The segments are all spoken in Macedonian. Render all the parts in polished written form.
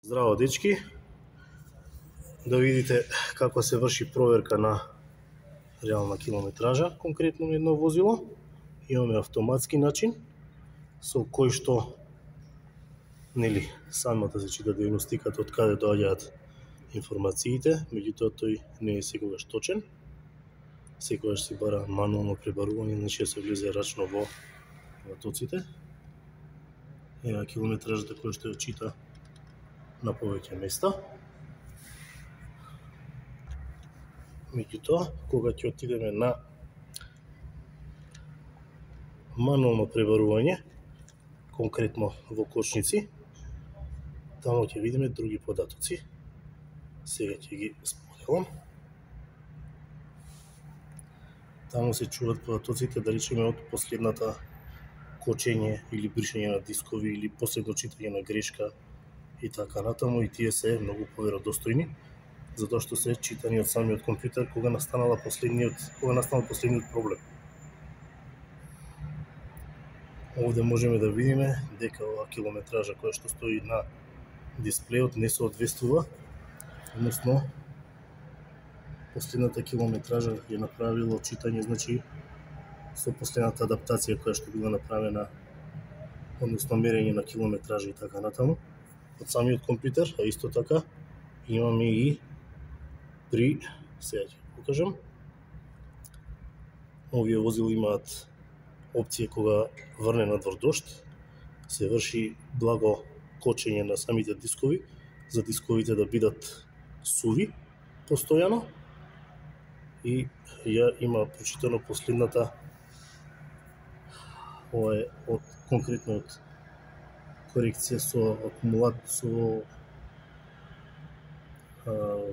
Здраво дечки, да видите како се врши проверка на реална километража конкретно на едно возило. Имаме автоматски начин со кој што самата се чита диагностиката од каде доаѓаат информациите, меѓутоа тој не е секогаш точен. Секогаш се бара мануално пребарување, значи се влезе рачно во тоците. Ева километражата која што ја чита на повеќе места. Меѓутоа, кога ќе отидеме на мануално пребарување, конкретно во кочници, таму ќе видиме други податоци. Сега ќе ги споделам. Таму се чуваат податоците, да речеме, од последната кочење или бришење на дискови или последно читање на грешка и така натаму, и тие се многу поверодостојни, затоа што се читани од самиот компјутер кога настанал последниот проблем. Овде можеме да видиме дека оваа километража која што стои на дисплејот не соодветствува, односно последната километража ја направило читање, значи со последната адаптација која што била направена, односно мерење на километража и така натаму од самиот компјутер, а исто така имаме и сега ќе покажам. Овие возила имаат опција кога врне надвор дожд, се врши благо кочење на самите дискови, за дисковите да бидат суви постојано, и ја има прочитано последната, ова е конкретно од корекција со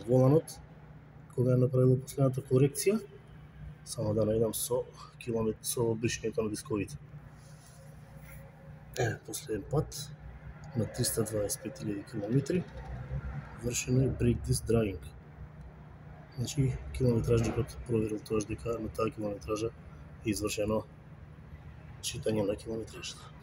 воланот, кога ја направило последната корекција, само да најдам со бришењето на дисковите. Последен пат на 325.000 километри вршено е brake disc drying. Значи километражникот проверил тоа дека на таа километража е извршено читање на километражата.